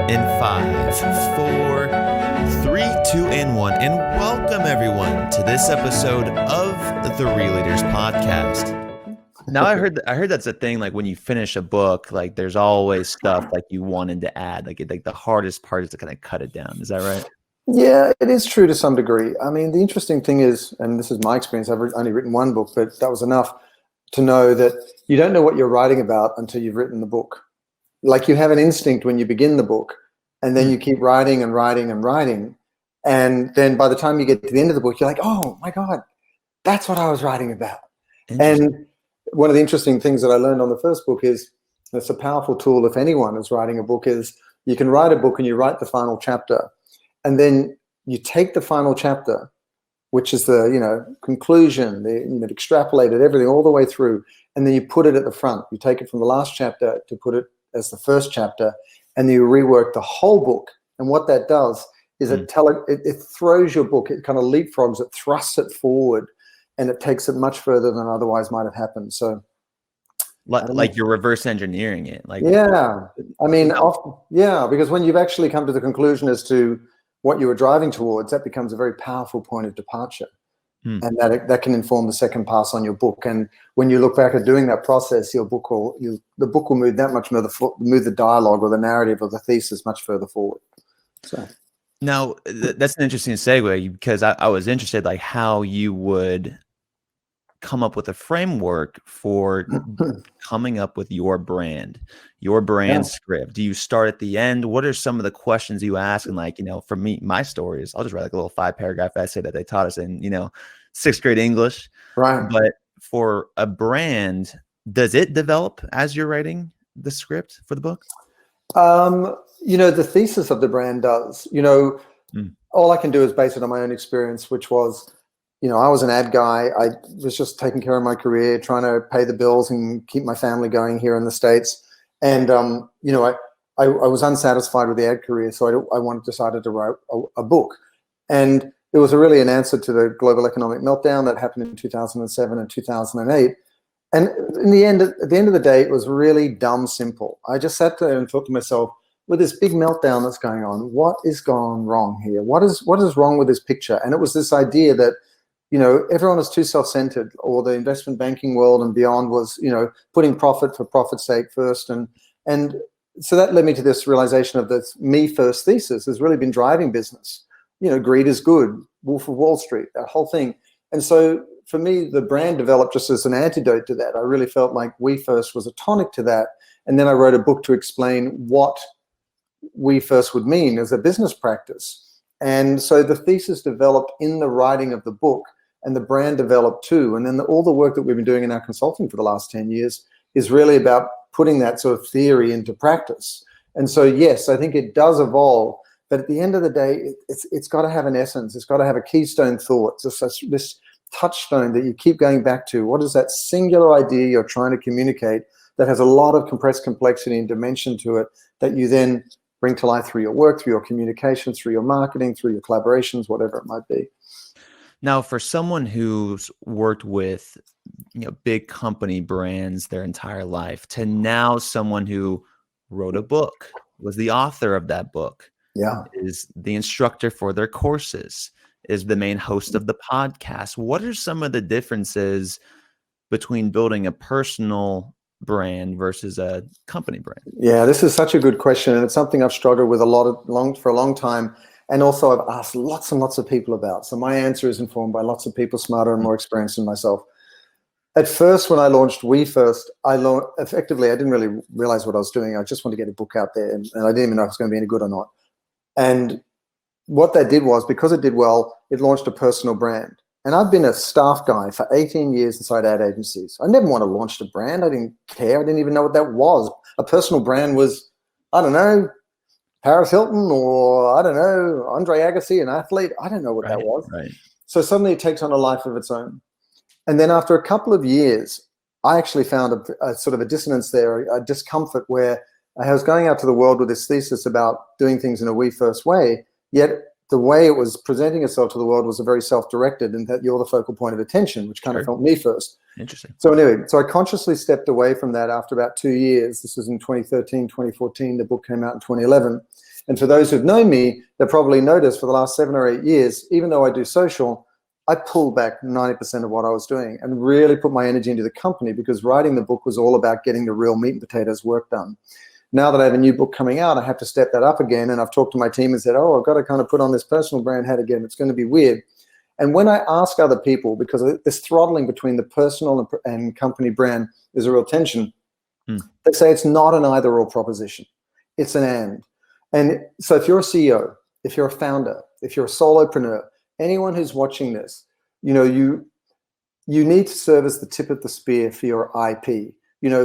In 5, 4, 3, 2, and 1. And welcome everyone to this episode of the Real-Leaders Podcast. Now I heard that's a thing, like when you finish a book, like there's always stuff like you wanted to add. Like the hardest part is to kind of cut it down. Is that right? Yeah, it is true to some degree. I mean, the interesting thing is, and this is my experience, I've only written one book, but that was enough to know that you don't know what you're writing about until you've written the book. Like you have an instinct when you begin the book, and then you keep writing and writing and writing. And then by the time you get to the end of the book, you're like, oh my God, that's what I was writing about. And one of the interesting things that I learned on the first book is, it's a powerful tool if anyone is writing a book, is you can write a book and you write the final chapter. And then you take the final chapter, which is the conclusion, extrapolated everything all the way through, and then you put it at the front. You take it from the last chapter to put it as the first chapter, and you rework the whole book. And what that does is it throws your book, it kind of leapfrogs, it thrusts it forward, and it takes it much further than otherwise might have happened. So, like you're reverse engineering it. Like because when you've actually come to the conclusion as to what you were driving towards, that becomes a very powerful point of departure. And that can inform the second pass on your book. And when you look back at doing that process, the book will move that much move the dialogue or the narrative or the thesis much further forward. So now that's an interesting segue, because I was interested like how you would come up with a framework for coming up with your brand script. Do you start at the end? What are some of the questions you ask? And for me, my story is I'll just write like a little 5-paragraph essay that they taught us in, 6th grade English. Right. But for a brand, does it develop as you're writing the script for the book? The thesis of the brand does. All I can do is base it on my own experience, which was, I was an ad guy. I was just taking care of my career, trying to pay the bills and keep my family going here in the States. And, I was unsatisfied with the ad career, so I decided to write a book. And it was really an answer to the global economic meltdown that happened in 2007 and 2008. And in the end, at the end of the day, it was really dumb simple. I just sat there and thought to myself, with this big meltdown that's going on, what is gone wrong here? What is wrong with this picture? And it was this idea that, everyone is too self-centered, or the investment banking world and beyond was, putting profit for profit's sake first. And so that led me to this realization of this me first thesis has really been driving business. Greed is good, Wolf of Wall Street, that whole thing. And so for me, the brand developed just as an antidote to that. I really felt like we first was a tonic to that. And then I wrote a book to explain what we first would mean as a business practice. And so the thesis developed in the writing of the book, and the brand developed too. And then all the work that we've been doing in our consulting for the last 10 years is really about putting that sort of theory into practice. And so, yes, I think it does evolve. But at the end of the day, it's got to have an essence. It's got to have a keystone thought. It's this touchstone that you keep going back to. What is that singular idea you're trying to communicate that has a lot of compressed complexity and dimension to it that you then bring to life through your work, through your communications, through your marketing, through your collaborations, whatever it might be. Now, for someone who's worked with big company brands their entire life, to now someone who wrote a book, was the author of that book, is the instructor for their courses, is the main host of the podcast, what are some of the differences between building a personal brand versus a company brand? Yeah, this is such a good question, and it's something I've struggled with for a long time. And also I've asked lots and lots of people about. So my answer is informed by lots of people smarter and more experienced than myself. At first, when I launched WeFirst, I didn't really realize what I was doing. I just wanted to get a book out there, and I didn't even know if it was going to be any good or not. And what that did was, because it did well, it launched a personal brand. And I've been a staff guy for 18 years inside ad agencies. I never wanted to launch a brand. I didn't care. I didn't even know what that was. A personal brand was, I don't know, Paris Hilton, or I don't know, Andre Agassi, an athlete. I don't know what that was. Right. So suddenly it takes on a life of its own. And then after a couple of years, I actually found a sort of a dissonance there, a discomfort where I was going out to the world with this thesis about doing things in a we first way, yet the way it was presenting itself to the world was a very self-directed, and that you're the focal point of attention, which kind of felt me first. Interesting. So anyway, so I consciously stepped away from that after about 2 years. This was in 2013, 2014. The book came out in 2011. And for those who've known me, they probably noticed for the last 7 or 8 years, even though I do social, I pulled back 90% of what I was doing and really put my energy into the company, because writing the book was all about getting the real meat and potatoes work done. Now that I have a new book coming out, I have to step that up again. And I've talked to my team and said, oh, I've got to kind of put on this personal brand hat again. It's going to be weird. And when I ask other people, because this throttling between the personal and company brand is a real tension, they say it's not an either or proposition. It's an and. And so if you're a CEO, if you're a founder, if you're a solopreneur, anyone who's watching this, you need to serve as the tip of the spear for your IP,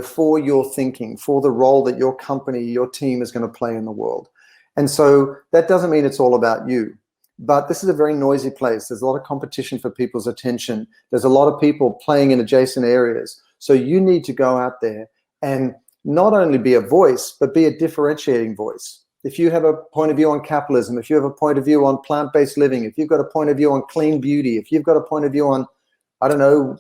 for your thinking, for the role that your company, your team is going to play in the world. And so that doesn't mean it's all about you. But this is a very noisy place. There's a lot of competition for people's attention. There's a lot of people playing in adjacent areas. So you need to go out there and not only be a voice, but be a differentiating voice. If you have a point of view on capitalism, if you have a point of view on plant-based living, if you've got a point of view on clean beauty, if you've got a point of view on,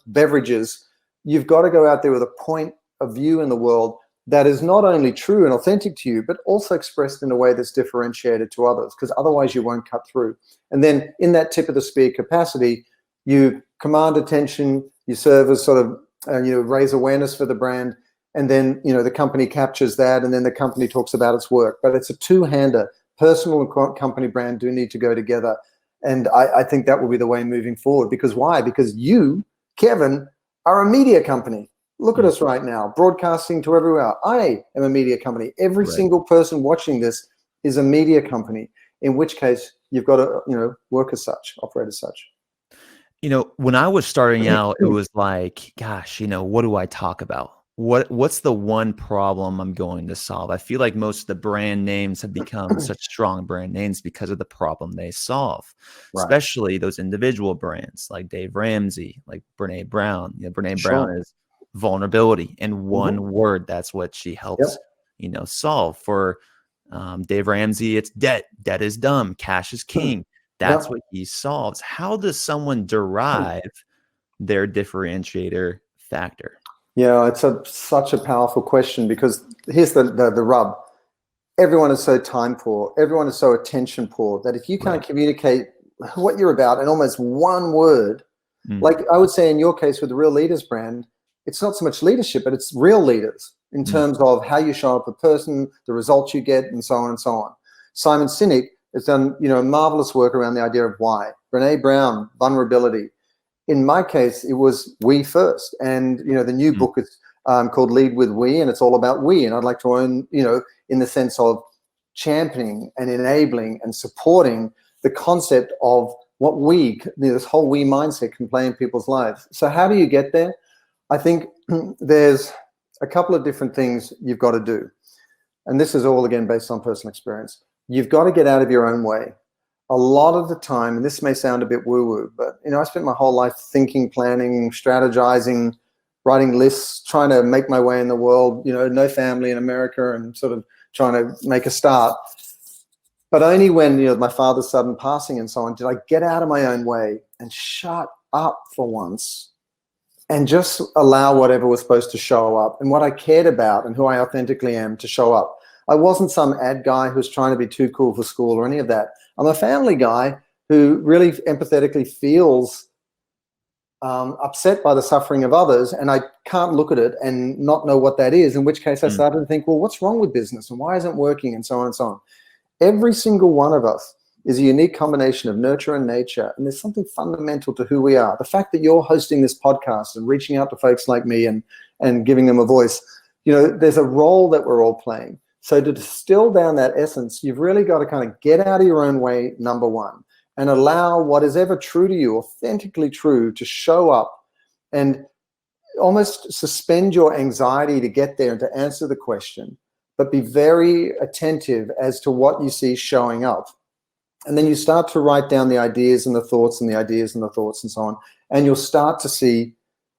beverages, you've got to go out there with a point of view in the world that is not only true and authentic to you, but also expressed in a way that's differentiated to others, because otherwise you won't cut through. And then in that tip of the spear capacity, you command attention, you serve as sort of, raise awareness for the brand, and then, the company captures that, and then the company talks about its work. But it's a two-hander. Personal and company brand do need to go together. And I think that will be the way moving forward. Because why? Because you, Kevin, are a media company. Look at us right now, broadcasting to everywhere. I am a media company. Every single person watching this is a media company, in which case you've got to, work as such, operate as such. When I was starting out, it was like, gosh, what do I talk about? What's the one problem I'm going to solve? I feel like most of the brand names have become such strong brand names because of the problem they solve, especially those individual brands like Dave Ramsey, like Brene Brown. Brene Brown is vulnerability in one word. That's what she helps, solve. For Dave Ramsey, it's debt. Debt is dumb. Cash is king. That's what he solves. How does someone derive their differentiator factor? Yeah, it's such a powerful question, because here's the rub. Everyone is so time poor. Everyone is so attention poor that if you can't communicate what you're about in almost one word, like I would say in your case with the Real Leaders brand, it's not so much leadership, but it's real leaders in terms of how you show up a person, the results you get, and so on and so on. Simon Sinek has done, marvelous work around the idea of why. Brene Brown, vulnerability. In my case, it was we first. And, the new book is called Lead with We, and it's all about we. And I'd like to own, in the sense of championing and enabling and supporting the concept of what we, this whole we mindset can play in people's lives. So how do you get there? I think there's a couple of different things you've got to do. And this is all, again, based on personal experience. You've got to get out of your own way. A lot of the time, and this may sound a bit woo-woo, but, I spent my whole life thinking, planning, strategizing, writing lists, trying to make my way in the world, no family in America, and sort of trying to make a start. But only when, my father's sudden passing and so on, did I get out of my own way and shut up for once and just allow whatever was supposed to show up and what I cared about and who I authentically am to show up. I wasn't some ad guy who's trying to be too cool for school or any of that. I'm a family guy who really empathetically feels upset by the suffering of others, and I can't look at it and not know what that is, in which case I started to think, well, what's wrong with business and why isn't it working, and so on and so on. Every single one of us is a unique combination of nurture and nature, and there's something fundamental to who we are. The fact that you're hosting this podcast and reaching out to folks like me and giving them a voice, there's a role that we're all playing. So to distill down that essence, you've really got to kind of get out of your own way, number one, and allow what is ever true to you, authentically true, to show up, and almost suspend your anxiety to get there and to answer the question, but be very attentive as to what you see showing up. And then you start to write down the ideas and the thoughts and the ideas and the thoughts and so on, and you'll start to see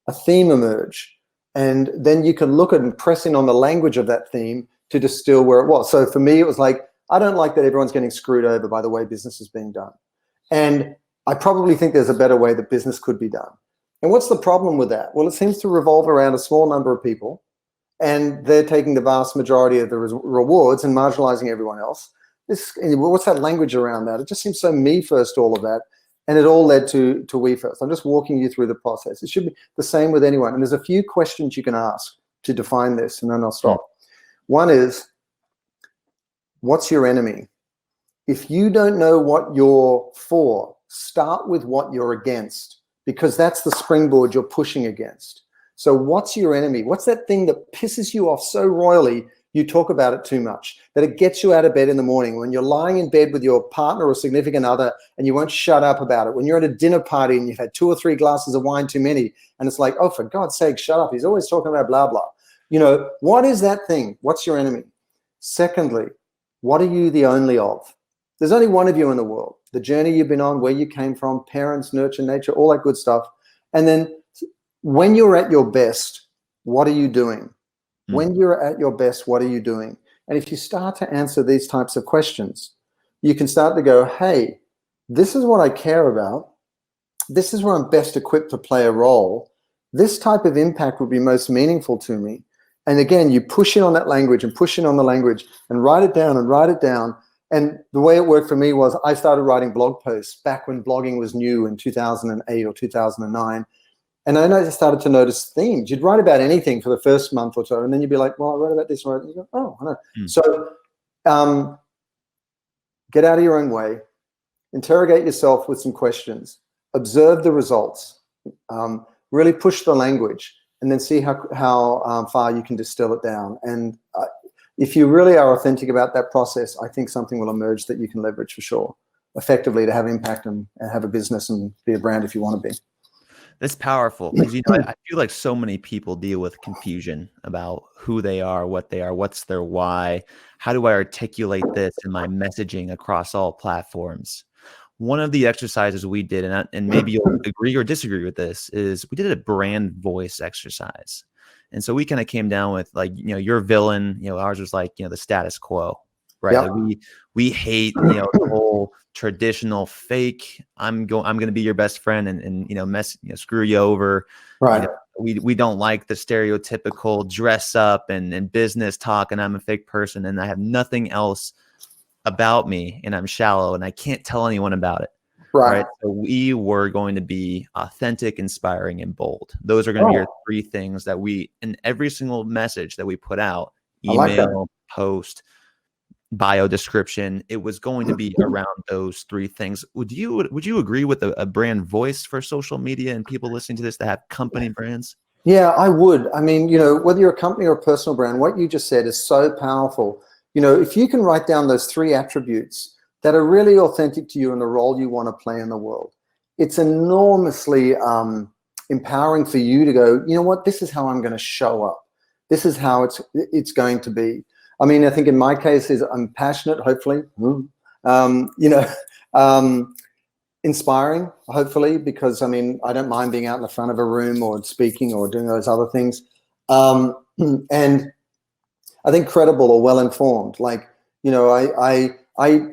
a theme emerge. And then you can look at and press in on the language of that theme to distill where it was. So for me, it was like, I don't like that everyone's getting screwed over by the way business is being done. And I probably think there's a better way that business could be done. And what's the problem with that? Well, it seems to revolve around a small number of people, and they're taking the vast majority of the rewards and marginalizing everyone else. What's that language around that? It just seems so me first, all of that. And it all led to we first. I'm just walking you through the process. It should be the same with anyone. And there's a few questions you can ask to define this, and then I'll stop. One is, what's your enemy? If you don't know what you're for, start with what you're against, because that's the springboard you're pushing against. So what's your enemy? What's that thing that pisses you off so royally you talk about it too much, that it gets you out of bed in the morning, when you're lying in bed with your partner or significant other and you won't shut up about it, when you're at a dinner party and you've had 2 or 3 glasses of wine too many, and it's like, oh, for God's sake, shut up. He's always talking about blah, blah. You know, what is that thing? What's your enemy? Secondly, what are you the only of? There's only one of you in the world. The journey you've been on, where you came from, parents, nurture, nature, all that good stuff. And then when you're at your best, what are you doing? When you're at your best, what are you doing? And if you start to answer these types of questions, you can start to go, hey, this is what I care about. This is where I'm best equipped to play a role. This type of impact would be most meaningful to me. And again, you push in on that language and push in on the language and write it down and write it down. And the way it worked for me was I started writing blog posts back when blogging was new in 2008 or 2009. And then I just started to notice themes. You'd write about anything for the first month or so, and then you'd be like, well, I wrote about this, and you go, oh, I know. So get out of your own way, interrogate yourself with some questions, observe the results, really push the language, and then see how far you can distill it down. And if you really are authentic about that process, I think something will emerge that you can leverage for sure, effectively, to have impact and have a business and be a brand if you want to be. That's powerful, because I feel like so many people deal with confusion about who they are, what they are, what's their why. How do I articulate this in my messaging across all platforms? One of the exercises we did, and maybe you'll agree or disagree with this, is we did a brand voice exercise. And so we kind of came down with, like, your villain, ours was like, the status quo, right? Yep. Like we hate, the whole traditional fake, I'm going to be your best friend and screw you over. Right. We don't like the stereotypical dress up and business talk, and I'm a fake person and I have nothing else about me, and I'm shallow and I can't tell anyone about it. Right. So we were going to be authentic, inspiring, and bold. Those are going to be our 3 things that we, in every single message that we put out, email, post, bio description, it was going to be around those 3 things. Would you agree with a brand voice for social media and people listening to this that have company brands? Yeah, I would. I mean, whether you're a company or a personal brand, what you just said is so powerful. If you can write down those 3 attributes that are really authentic to you and the role you want to play in the world, it's enormously empowering for you to go, you know what, this is how I'm going to show up. This is how it's going to be. I mean, I think in my case is I'm passionate, hopefully, inspiring, hopefully, because I mean, I don't mind being out in the front of a room or speaking or doing those other things. And I think credible or well-informed. Like, I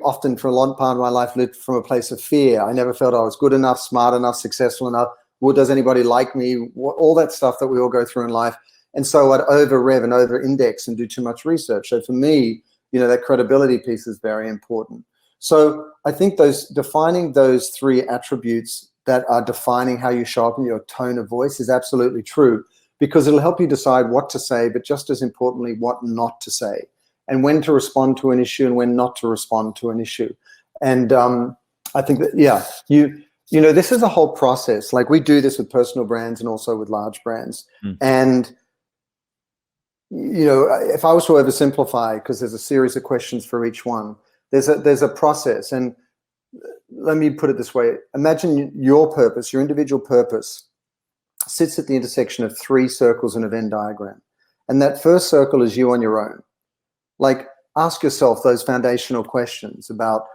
often, for a long part of my life, lived from a place of fear. I never felt I was good enough, smart enough, successful enough. Well, does anybody like me? All that stuff that we all go through in life. And so I'd over-rev and over-index and do too much research. So for me, that credibility piece is very important. So I think defining those 3 attributes that are defining how you show up in your tone of voice is absolutely true, because it'll help you decide what to say, but just as importantly, what not to say, and when to respond to an issue and when not to respond to an issue. And I think that, this is a whole process. Like, we do this with personal brands and also with large brands. And, if I was to oversimplify, because there's a series of questions for each one, there's a process. And let me put it this way. Imagine your purpose, your individual purpose, sits at the intersection of 3 circles in a Venn diagram. And that first circle is you on your own. Like, ask yourself those foundational questions about,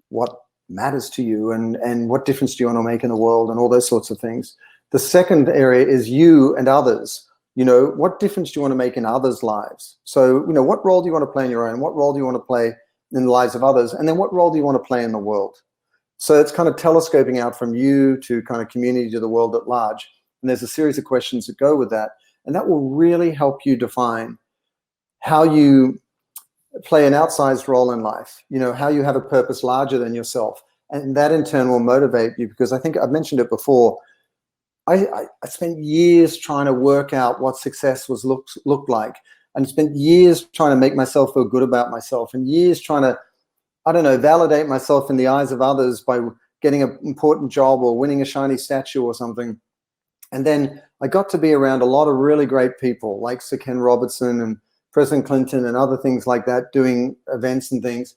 what matters to you and what difference do you want to make in the world and all those sorts of things. The second area is you and others. You know, what difference do you want to make in others' lives? So, you know, what role do you want to play in your own? What role do you want to play in the lives of others? And then what role do you want to play in the world? So it's kind of telescoping out from you to kind of community to the world at large. And there's a series of questions that go with that. And that will really help you define how you play an outsized role in life, you know, how you have a purpose larger than yourself. And that in turn will motivate you, because I think I've mentioned it before. I spent years trying to work out what success looked like, and spent years trying to make myself feel good about myself, and years trying to, I don't know, validate myself in the eyes of others by getting an important job or winning a shiny statue or something. And then I got to be around a lot of really great people like Sir Ken Robertson and President Clinton and other things like that, doing events and things.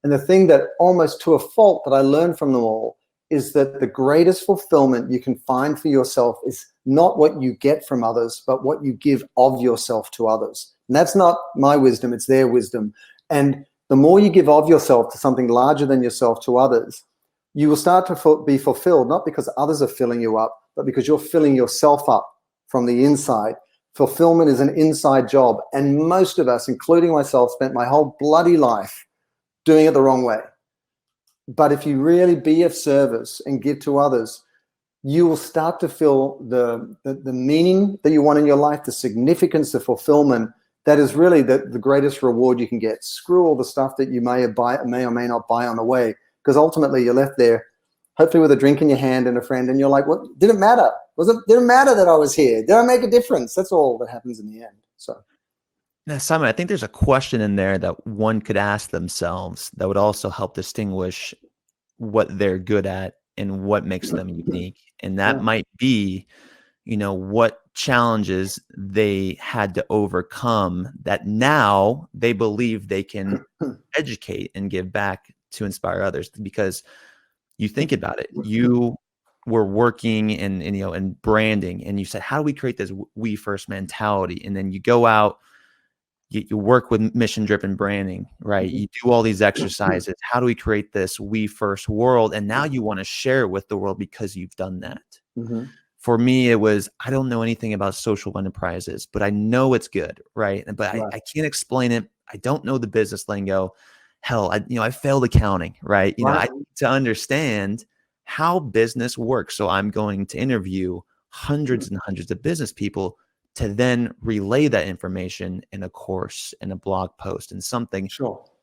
And the thing that almost to a fault that I learned from them all is that the greatest fulfillment you can find for yourself is not what you get from others, but what you give of yourself to others. And that's not my wisdom, it's their wisdom. And the more you give of yourself to something larger than yourself to others, you will start to be fulfilled, not because others are filling you up, but because you're filling yourself up from the inside. Fulfillment is an inside job. And most of us, including myself, spent my whole bloody life doing it the wrong way. But if you really be of service and give to others, you will start to feel the meaning that you want in your life, the significance, the fulfillment. That is really the greatest reward you can get. Screw all the stuff that you may or may not buy on the way, because ultimately you're left there, hopefully with a drink in your hand and a friend, and you're like, "What? Didn't matter? Didn't matter that I was here? Did I make a difference?" That's all that happens in the end. So. Now, Simon, I think there's a question in there that one could ask themselves that would also help distinguish what they're good at and what makes them unique. And that might be, you know, what challenges they had to overcome that now they believe they can educate and give back to inspire others. Because you think about it, you were working in branding, and you said, how do we create this we first mentality? And then you go out, you work with mission-driven branding, right? You do all these exercises. How do we create this we first world? And now you want to share it with the world because you've done that. For me, it was, I don't know anything about social enterprises, but I know it's good, right? But I can't explain it. I don't know the business lingo. Hell, I failed accounting, right? I need to understand how business works. So I'm going to interview hundreds and hundreds of business people to then relay that information in a course, in a blog post, and something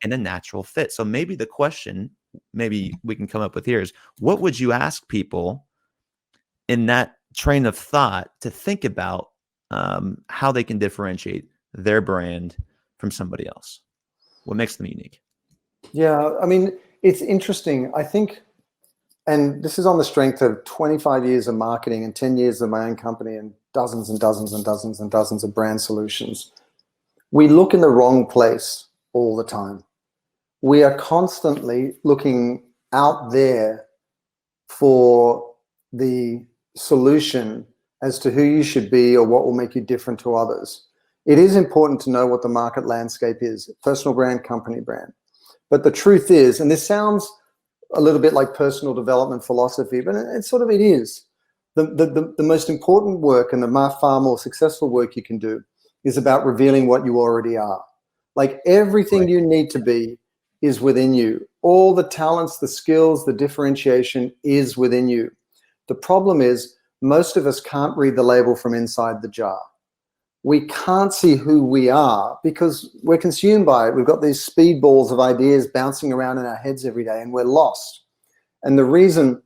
in a natural fit. So maybe the question, maybe we can come up with here is, what would you ask people in that train of thought to think about how they can differentiate their brand from somebody else? What makes them unique? Yeah, I mean, it's interesting. I think, and this is on the strength of 25 years of marketing and 10 years of my own company and dozens and dozens and dozens and dozens of brand solutions. We look in the wrong place all the time. We are constantly looking out there for the solution as to who you should be or what will make you different to others. It is important to know what the market landscape is, personal brand, company brand. But the truth is, and this sounds a little bit like personal development philosophy, but it is. The most important work and the far more successful work you can do is about revealing what you already are. Like everything you need to be is within you. All the talents, the skills, the differentiation is within you. The problem is most of us can't read the label from inside the jar. We can't see who we are because we're consumed by it. We've got these speedballs of ideas bouncing around in our heads every day, and we're lost. And the reason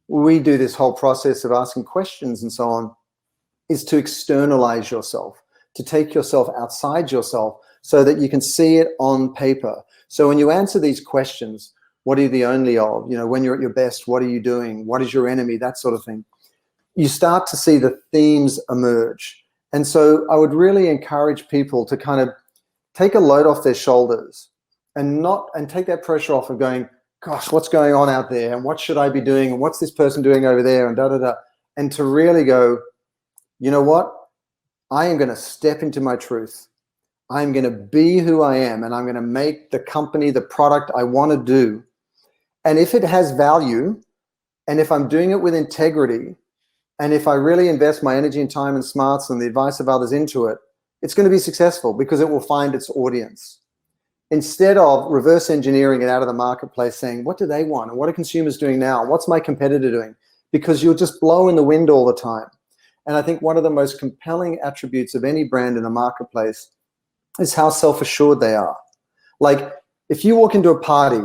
we do this whole process of asking questions and so on is to externalize yourself, to take yourself outside yourself so that you can see it on paper. So when you answer these questions, what are you the only of? When you're at your best, what are you doing? What is your enemy? That sort of thing. You start to see the themes emerge. And so I would really encourage people to kind of take a load off their shoulders and take that pressure off of going, gosh, what's going on out there? And what should I be doing? And what's this person doing over there? And da-da-da. And to really go, you know what? I am going to step into my truth. I'm going to be who I am, and I'm going to make the company, the product I want to do. And if it has value, and if I'm doing it with integrity, And if I really invest my energy and time and smarts and the advice of others into it, it's going to be successful because it will find its audience. Instead of reverse engineering it out of the marketplace saying, what do they want? And what are consumers doing now? What's my competitor doing? Because you'll just blow in the wind all the time. And I think one of the most compelling attributes of any brand in the marketplace is how self-assured they are. Like if you walk into a party,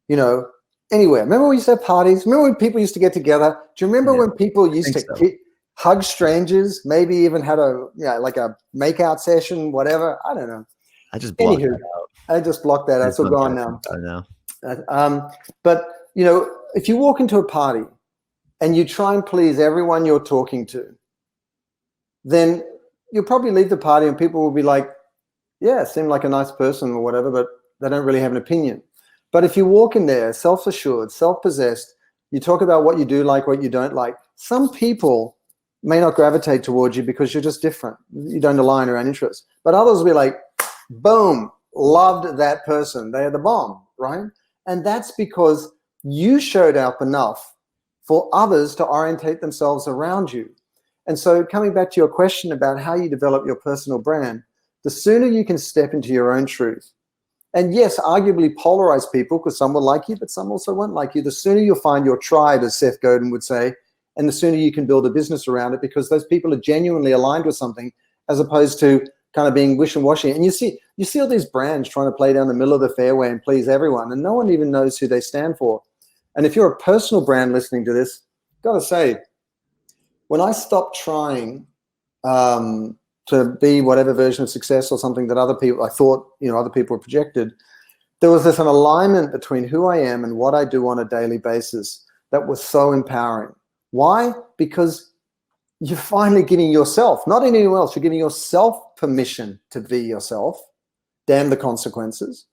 you know, anywhere. Remember we used to have parties? Remember when people used to get together? Do you remember when people used to hug strangers, maybe even had a, like a makeout session, whatever? I don't know. I just blocked that out. I just blocked that out. It's all gone now. I know. But, you know, if you walk into a party and you try and please everyone you're talking to, then you'll probably leave the party and people will be like, yeah, seem like a nice person or whatever, but they don't really have an opinion. But if you walk in there self-assured, self-possessed, you talk about what you do like, what you don't like, some people may not gravitate towards you because you're just different. You don't align around interests. But others will be like, boom, loved that person. They're the bomb, right? And that's because you showed up enough for others to orientate themselves around you. And so coming back to your question about how you develop your personal brand, the sooner you can step into your own truth, and yes, arguably polarize people because some will like you, but some also won't like you, the sooner you'll find your tribe, as Seth Godin would say, and the sooner you can build a business around it because those people are genuinely aligned with something as opposed to kind of being wishy-washy. And you see all these brands trying to play down the middle of the fairway and please everyone, and no one even knows who they stand for. And if you're a personal brand listening to this, I've got to say, when I stopped trying to be whatever version of success or something that other people, I thought, other people were projected, there was an alignment between who I am and what I do on a daily basis that was so empowering. Why? Because you're finally giving yourself, not anyone else, you're giving yourself permission to be yourself. Damn the consequences.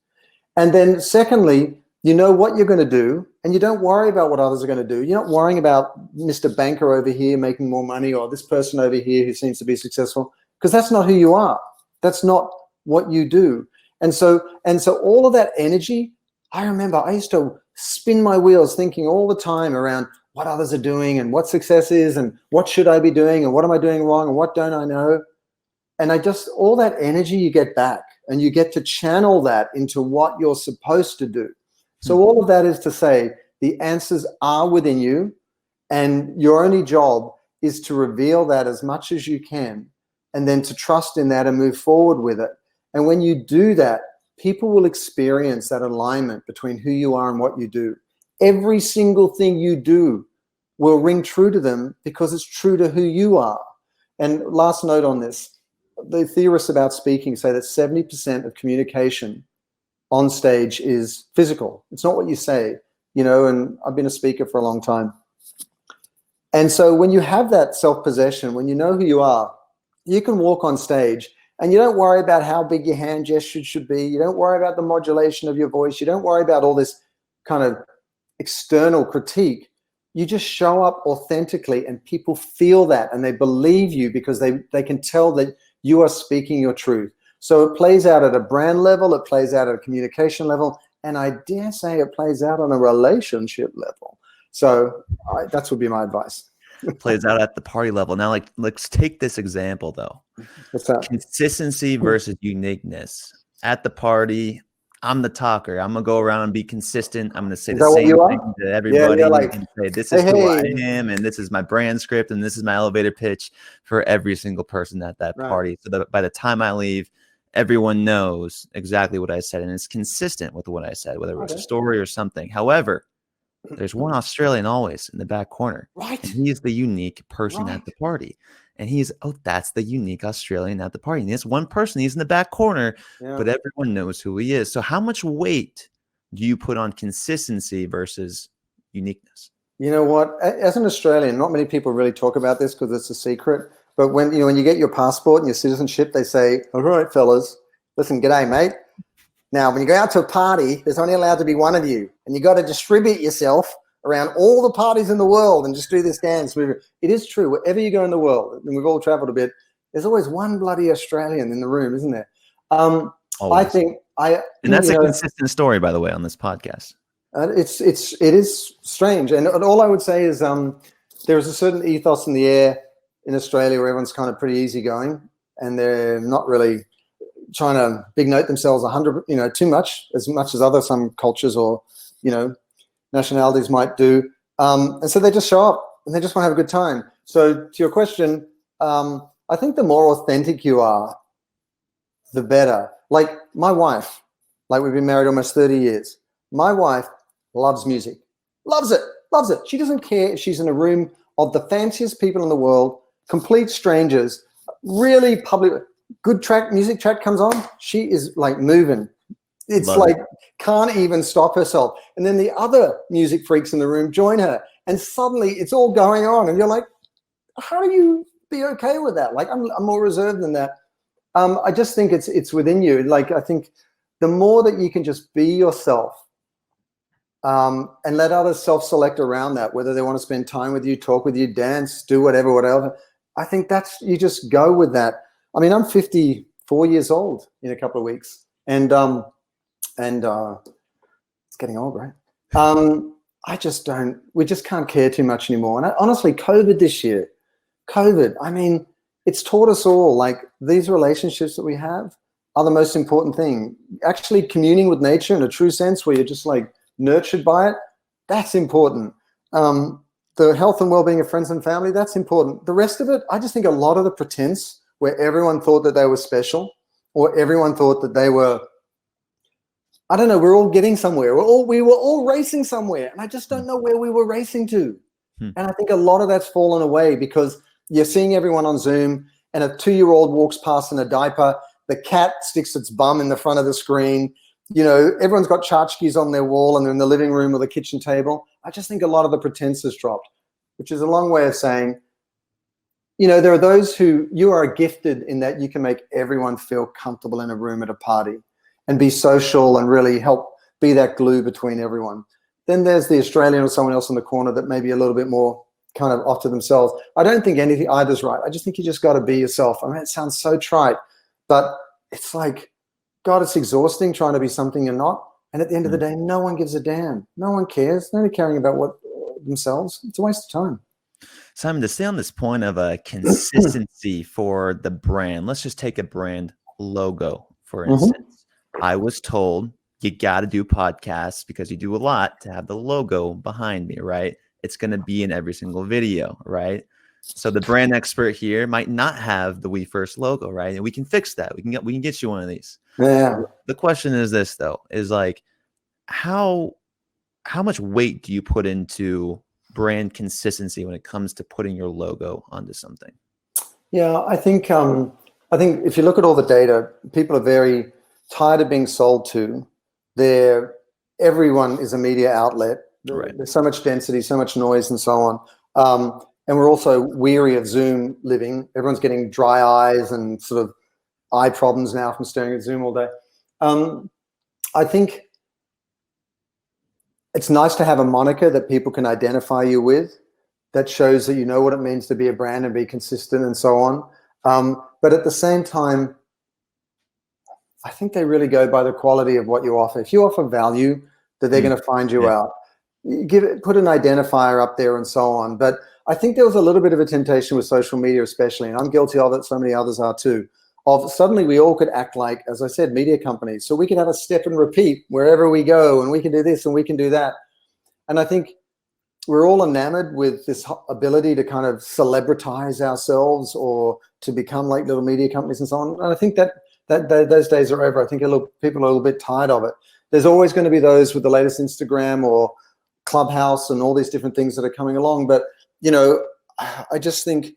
And then secondly, you know what you're going to do, and you don't worry about what others are going to do. You're not worrying about Mr. Banker over here making more money or this person over here who seems to be successful, because that's not who you are. That's not what you do. And so all of that energy, I remember I used to spin my wheels thinking all the time around what others are doing and what success is and what should I be doing and what am I doing wrong and what don't I know. And all that energy you get back and you get to channel that into what you're supposed to do. So all of that is to say the answers are within you, and your only job is to reveal that as much as you can and then to trust in that and move forward with it. And when you do that, people will experience that alignment between who you are and what you do. Every single thing you do will ring true to them because it's true to who you are. And last note on this, the theorists about speaking say that 70% of communication on stage is physical. It's not what you say, and I've been a speaker for a long time. And so when you have that self-possession, when you know who you are, you can walk on stage and you don't worry about how big your hand gesture should be. You don't worry about the modulation of your voice. You don't worry about all this kind of external critique. You just show up authentically and people feel that and they believe you because they can tell that you are speaking your truth. So it plays out at a brand level, it plays out at a communication level, and I dare say it plays out on a relationship level. So that would be my advice. Plays out at the party level. Now, let's take this example, though. What's that? Consistency versus uniqueness. At the party, I'm the talker. I'm going to go around and be consistent. I'm going to say the same thing to everybody. Yeah, and say, this is who I am, and this is my brand script, and this is my elevator pitch for every single person at that party. So that by the time I leave, everyone knows exactly what I said, and it's consistent with what I said, whether it was a story or something. However, there's one Australian always in the back corner. Right. And he is the unique person at the party. And that's the unique Australian at the party. And it's one person, he's in the back corner, but everyone knows who he is. So how much weight do you put on consistency versus uniqueness? You know what? As an Australian, not many people really talk about this because it's a secret. But when you get your passport and your citizenship, they say, all right, fellas, listen, g'day, mate. Now, when you go out to a party, there's only allowed to be one of you, and you got to distribute yourself around all the parties in the world and just do this dance. It is true. Wherever you go in the world, and we've all traveled a bit, there's always one bloody Australian in the room, isn't there? And that's a consistent story, by the way, on this podcast. It is strange. And all I would say is there's a certain ethos in the air in Australia where everyone's kind of pretty easygoing, and they're not really trying to big note themselves 100, too much as other some cultures or, nationalities might do. And so they just show up and they just want to have a good time. So to your question, I think the more authentic you are, the better. Like my wife, like we've been married almost 30 years. My wife loves music, loves it. She doesn't care if she's in a room of the fanciest people in the world, complete strangers, really public, good music track comes on, she is like moving. It's can't even stop herself. And then the other music freaks in the room join her, and suddenly it's all going on. And you're like, how do you be okay with that? Like, I'm more reserved than that. I just think it's within you. Like, I think the more that you can just be yourself, and let others self-select around that, whether they want to spend time with you, talk with you, dance, do whatever. I think you just go with that. I mean, I'm 54 years old in a couple of weeks, and it's getting old, right? We just can't care too much anymore. And honestly, COVID, I mean, it's taught us all, like, these relationships that we have are the most important thing. Actually communing with nature in a true sense, where you're just like nurtured by it, that's important. The health and well-being of friends and family, that's important. The rest of it, I just think a lot of the pretense where everyone thought that they were special, or everyone thought that they were, I don't know, we're all getting somewhere. We were all racing somewhere, and I just don't know where we were racing to. And I think a lot of that's fallen away because you're seeing everyone on Zoom, and a 2-year-old walks past in a diaper. The cat sticks its bum in the front of the screen. Everyone's got tchotchkes on their wall, and they're in the living room or the kitchen table. I just think a lot of the pretense has dropped, which is a long way of saying, there are those who you are gifted in that you can make everyone feel comfortable in a room at a party and be social and really help be that glue between everyone. Then there's the Australian or someone else in the corner that may be a little bit more kind of off to themselves. I don't think either's right. I just think you just got to be yourself. I mean, it sounds so trite, but it's like, God, it's exhausting trying to be something you're not. And at the end of the day, no one gives a damn. No one cares. Nobody caring about themselves. It's a waste of time. Simon, to stay on this point of a consistency for the brand, let's just take a brand logo, for instance. I was told you got to do podcasts because you do a lot to have the logo behind me, right? It's going to be in every single video, right? So the brand expert here might not have the We First logo, right? And we can fix that. We can get you one of these. Yeah. The question is this, though, is like, how much weight do you put into brand consistency when it comes to putting your logo onto something? Yeah, I think if you look at all the data, people are very tired of being sold to. Everyone is a media outlet. Right. There's so much density, so much noise, and so on. And we're also weary of Zoom living. Everyone's getting dry eyes and sort of eye problems now from staring at Zoom all day. I think it's nice to have a moniker that people can identify you with, that shows that you know what it means to be a brand and be consistent and so on. But at the same time, I think they really go by the quality of what you offer. If you offer value, that they're going to find you out. Put an identifier up there and so on. But I think there was a little bit of a temptation with social media especially, and I'm guilty of it, so many others are too, of suddenly we all could act like, as I said, media companies. So we could have a step and repeat wherever we go, and we can do this and we can do that. And I think we're all enamored with this ability to kind of celebritize ourselves or to become like little media companies and so on. And I think that those days are over. I think people are a little bit tired of it. There's always going to be those with the latest Instagram or Clubhouse and all these different things that are coming along. But, I just think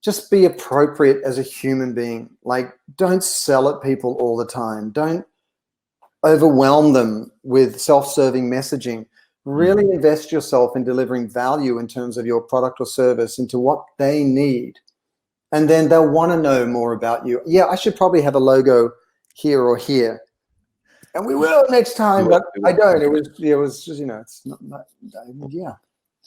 just be appropriate as a human being. Like, don't sell at people all the time. Don't overwhelm them with self-serving messaging. Really invest yourself in delivering value in terms of your product or service into what they need. And then they'll want to know more about you. Yeah, I should probably have a logo here or here. And we will next time, but I don't. It was just, it's not yeah.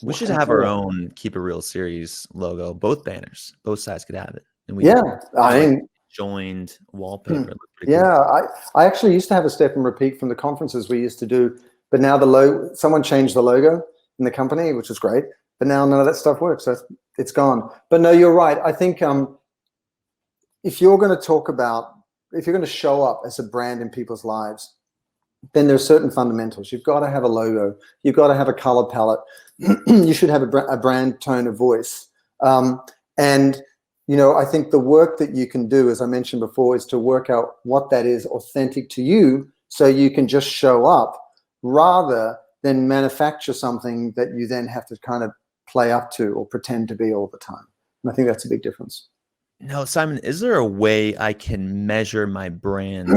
We should have our own Keep It Real series logo, both banners, both sides could have it. And we joined wallpaper. Yeah, cool. I actually used to have a step and repeat from the conferences we used to do, but now someone changed the logo in the company, which is great. But now none of that stuff works. So it's gone. But no, you're right. I think if you're going to show up as a brand in people's lives, then there's certain fundamentals. You've got to have a logo. You've got to have a color palette. You should have a brand tone of voice. And, I think the work that you can do, as I mentioned before, is to work out what that is authentic to you so you can just show up rather than manufacture something that you then have to kind of play up to or pretend to be all the time. And I think that's a big difference. Now, Simon, is there a way I can measure my brand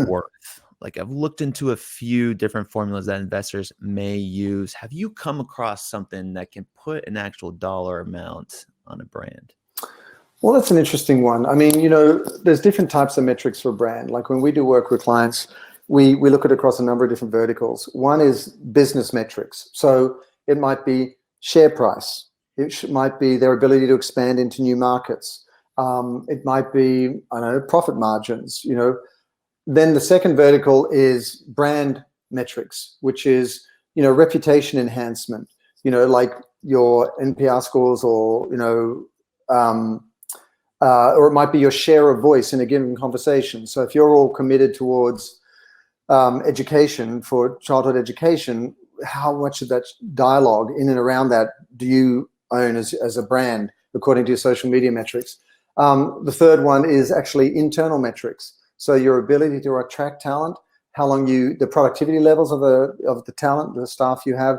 worth? Like, I've looked into a few different formulas that investors may use. Have you come across something that can put an actual dollar amount on a brand? Well, that's an interesting one. I mean, there's different types of metrics for a brand. Like when we do work with clients, we look at it across a number of different verticals. One is business metrics. So it might be share price. It might be their ability to expand into new markets. It might be, profit margins, Then the second vertical is brand metrics, which is, reputation enhancement, like your NPR scores or it might be your share of voice in a given conversation. So if you're all committed towards education, for childhood education, how much of that dialogue in and around that do you own as a brand, according to your social media metrics? The third one is actually internal metrics. So your ability to attract talent, the productivity levels of the talent, the staff you have,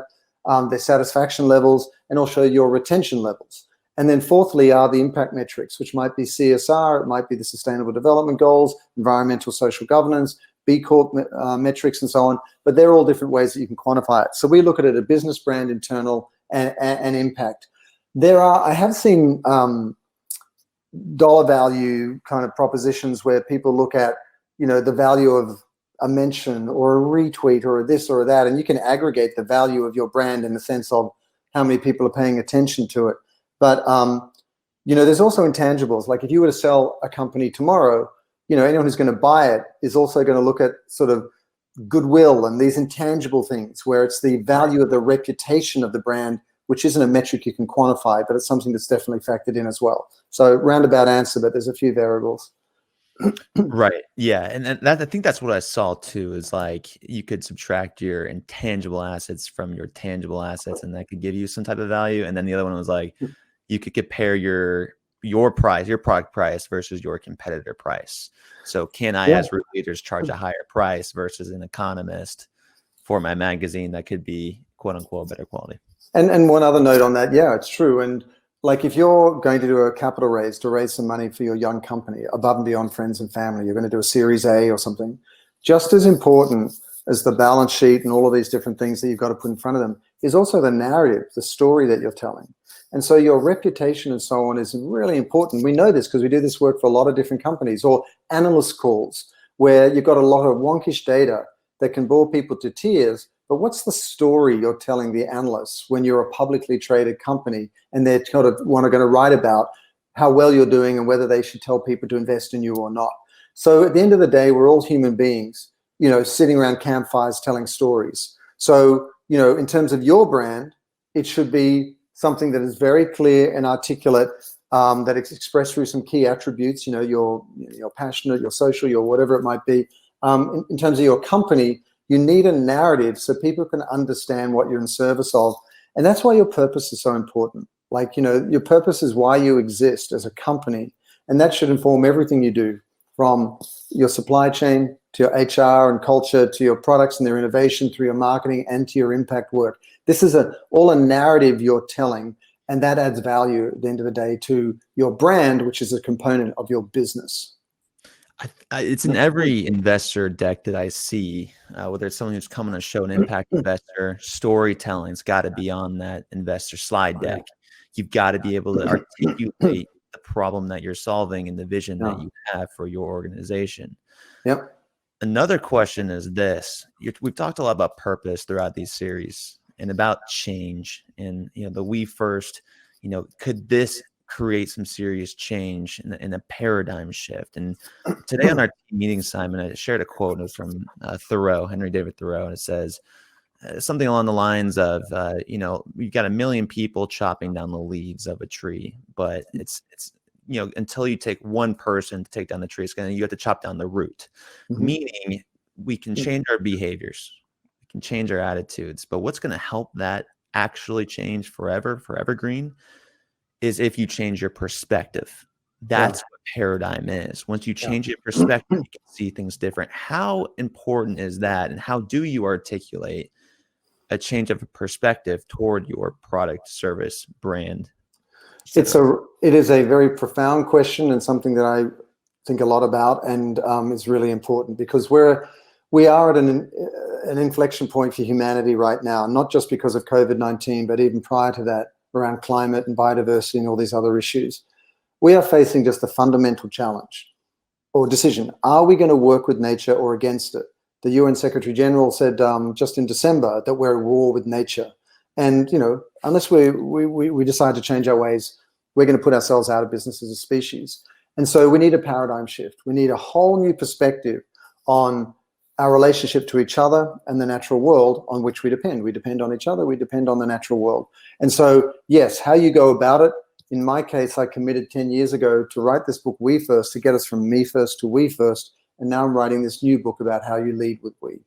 their satisfaction levels, and also your retention levels. And then fourthly are the impact metrics, which might be CSR, it might be the Sustainable Development Goals, environmental social governance, B Corp metrics, and so on. But they're all different ways that you can quantify it. So we look at it at business, brand, internal, and impact. I have seen dollar value kind of propositions where people look at, the value of a mention or a retweet or this or that, and you can aggregate the value of your brand in the sense of how many people are paying attention to it. But, there's also intangibles. Like if you were to sell a company tomorrow, anyone who's going to buy it is also going to look at sort of goodwill and these intangible things where it's the value of the reputation of the brand, which isn't a metric you can quantify, but it's something that's definitely factored in as well. So roundabout answer, but there's a few variables. Right. Yeah. And that, I think that's what I saw too, is like you could subtract your intangible assets from your tangible assets and that could give you some type of value. And then the other one was like, you could compare your price, your product price versus your competitor price. So can I, as root leaders, charge a higher price versus an economist for my magazine that could be quote unquote better quality? And one other note on that. Yeah, it's true. And like if you're going to do a capital raise to raise some money for your young company above and beyond friends and family, you're going to do a Series A or something, just as important as the balance sheet and all of these different things that you've got to put in front of them is also the narrative, the story that you're telling. And so your reputation and so on is really important. We know this because we do this work for a lot of different companies, or analyst calls where you've got a lot of wonkish data that can bore people to tears. But what's the story you're telling the analysts when you're a publicly traded company and they're kind of going to write about how well you're doing and whether they should tell people to invest in you or not? So at the end of the day, we're all human beings, sitting around campfires telling stories. So, in terms of your brand, it should be something that is very clear and articulate, that is expressed through some key attributes, you're passionate, you're social, you're whatever it might be. In terms of your company, you need a narrative so people can understand what you're in service of. And that's why your purpose is so important. Like, your purpose is why you exist as a company. And that should inform everything you do, from your supply chain to your HR and culture, to your products and their innovation, through your marketing and to your impact work. This is all a narrative you're telling, and that adds value at the end of the day to your brand, which is a component of your business. It's in every investor deck that I see, whether it's someone who's coming to show an impact investor, storytelling's got to be on that investor slide deck. You've got to be able to articulate the problem that you're solving and the vision that you have for your organization. Yep. Another question is this. We've talked a lot about purpose throughout these series and about change. And, the we first, could this create some serious change in a paradigm shift? And today on our team meeting, Simon, I shared a quote. It was from Henry David Thoreau, and it says, something along the lines of, you got a million people chopping down the leaves of a tree, but it's until you take one person to take down the tree, you have to chop down the root. Meaning we can change our behaviors, we can change our attitudes, but what's going to help that actually change forever, for evergreen, is if you change your perspective. That's what paradigm is. Once you change your perspective, you can see things different. How important is that? And how do you articulate a change of perspective toward your product, service, brand? It is a very profound question, and something that I think a lot about, and is really important, because we are at an inflection point for humanity right now, not just because of COVID-19, but even prior to that, around climate and biodiversity and all these other issues. We are facing just a fundamental challenge or decision. Are we going to work with nature or against it? The UN Secretary General said just in December that we're at war with nature. And, unless we decide to change our ways, we're going to put ourselves out of business as a species. And so we need a paradigm shift. We need a whole new perspective on our relationship to each other and the natural world on which we depend. We depend on each other. We depend on the natural world. And so, yes, how you go about it. In my case, I committed 10 years ago to write this book, We First, to get us from me first to we first. And now I'm writing this new book about how you lead with we.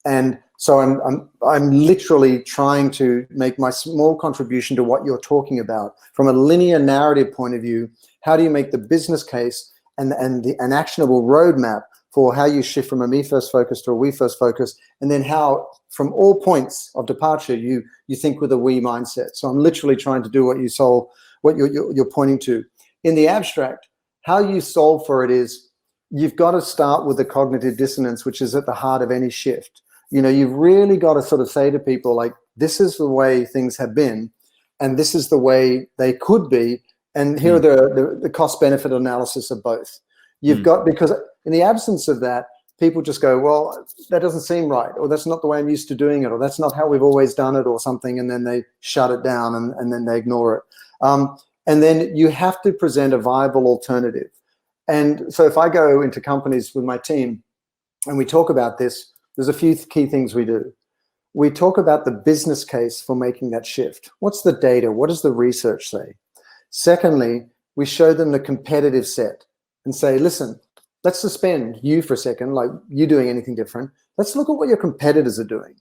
And so I'm literally trying to make my small contribution to what you're talking about. From a linear narrative point of view, how do you make the business case and an actionable roadmap for how you shift from a me first focus to a we first focus, and then how from all points of departure you think with a we mindset. So I'm literally trying to do what you're pointing to. In the abstract, how you solve for it is you've got to start with the cognitive dissonance, which is at the heart of any shift. You've really got to sort of say to people, like, this is the way things have been, and this is the way they could be, and here are the cost-benefit analysis of both. You've got, because in the absence of that, people just go, well, that doesn't seem right, or that's not the way I'm used to doing it, or that's not how we've always done it, or something, and then they shut it down and then they ignore it. And then you have to present a viable alternative. And so if I go into companies with my team and we talk about this, there's a few key things we do. We talk about the business case for making that shift. What's the data? What does the research say? Secondly, we show them the competitive set and say, listen, let's suspend you for a second, like you doing anything different. Let's look at what your competitors are doing.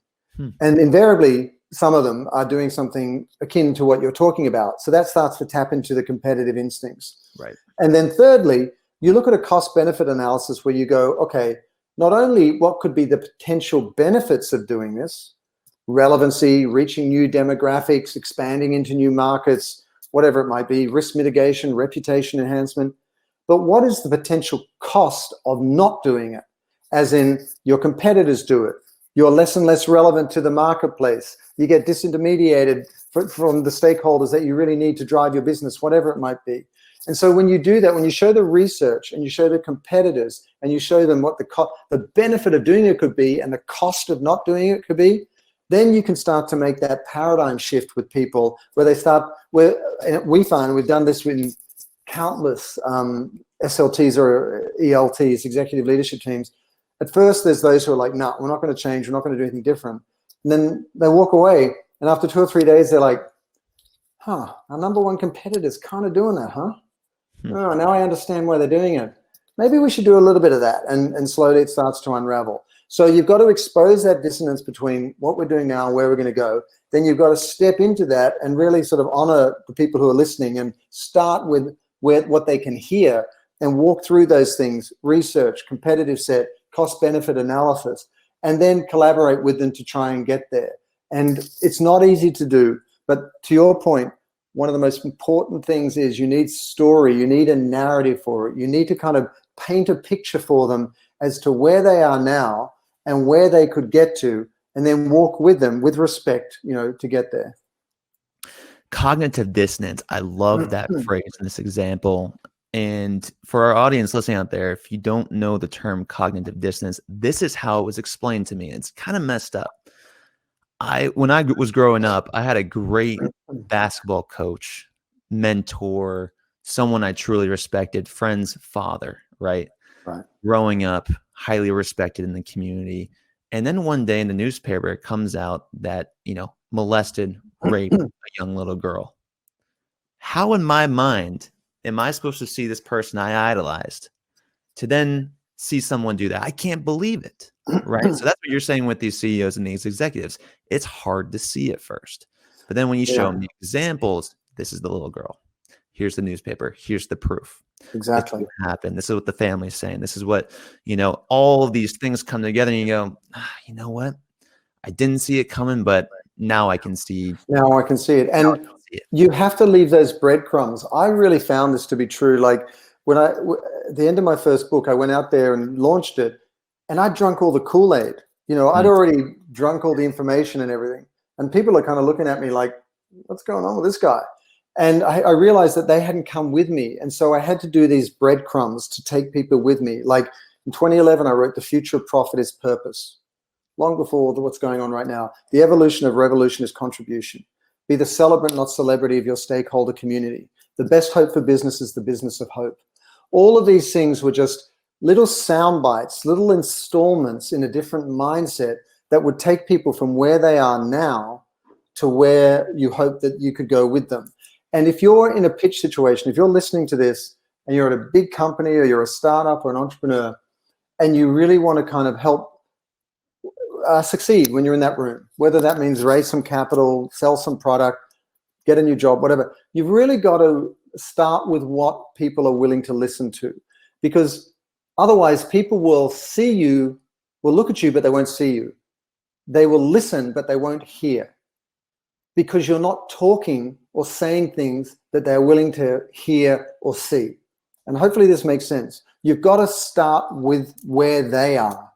And invariably, some of them are doing something akin to what you're talking about. So that starts to tap into the competitive instincts. Right. And then thirdly, you look at a cost-benefit analysis where you go, okay, not only what could be the potential benefits of doing this, relevancy, reaching new demographics, expanding into new markets, whatever it might be, risk mitigation, reputation enhancement, but what is the potential cost of not doing it? As in, your competitors do it. You're less and less relevant to the marketplace. You get disintermediated from the stakeholders that you really need to drive your business, whatever it might be. And so when you do that, when you show the research and you show the competitors and you show them what the benefit of doing it could be and the cost of not doing it could be, then you can start to make that paradigm shift with people where they start, and we find we've done this with countless SLTs or ELTs, executive leadership teams. At first, there's those who are like, no, we're not going to change. We're not going to do anything different. And then they walk away. And after 2 or 3 days, they're like, our number one competitor's kind of doing that, huh? Oh, now I understand why they're doing it. Maybe we should do a little bit of that. And slowly it starts to unravel. So you've got to expose that dissonance between what we're doing now and where we're going to go. Then you've got to step into that and really sort of honor the people who are listening and start with what they can hear and walk through those things, research, competitive set, cost-benefit analysis, and then collaborate with them to try and get there. And it's not easy to do, but to your point, one of the most important things is you need story, you need a narrative for it. You need to kind of paint a picture for them as to where they are now and where they could get to, and then walk with them with respect, to get there. Cognitive dissonance. I love that phrase in this example. And for our audience listening out there, if you don't know the term cognitive dissonance, this is how it was explained to me. It's kind of messed up. When I was growing up, I had a great basketball coach, mentor, someone I truly respected, friend's father, right? Right. Growing up, highly respected in the community. And then one day in the newspaper, it comes out that, molested, raped a young little girl. How in my mind am I supposed to see this person I idolized to then see someone do that? I can't believe it, right? So that's what you're saying with these CEOs and these executives. It's hard to see at first. But then when you show them the examples, this is the little girl. Here's the newspaper. Here's the proof. Exactly. This is what happened. This is what the family's saying. This is what, all of these things come together and you go, you know what? I didn't see it coming, but now I can see. Now I can see it. And you have to leave those breadcrumbs. I really found this to be true. Like at the end of my first book, I went out there and launched it, and I drunk all the Kool-Aid. I'd already drunk all the information and everything. And people are kind of looking at me like, what's going on with this guy? And I realized that they hadn't come with me. And so I had to do these breadcrumbs to take people with me. Like in 2011, I wrote The Future of Profit is Purpose, long before what's going on right now. The evolution of revolution is contribution. Be the celebrant, not celebrity, of your stakeholder community. The best hope for business is the business of hope. All of these things were just little sound bites, little installments in a different mindset that would take people from where they are now to where you hope that you could go with them. And if you're in a pitch situation, if you're listening to this and you're at a big company or you're a startup or an entrepreneur, and you really want to kind of help succeed when you're in that room, whether that means raise some capital, sell some product, get a new job, whatever, you've really got to start with what people are willing to listen to. Because otherwise people will see you, will look at you, but they won't see you. They will listen, but they won't hear. Because you're not talking or saying things that they're willing to hear or see. And hopefully this makes sense. You've got to start with where they are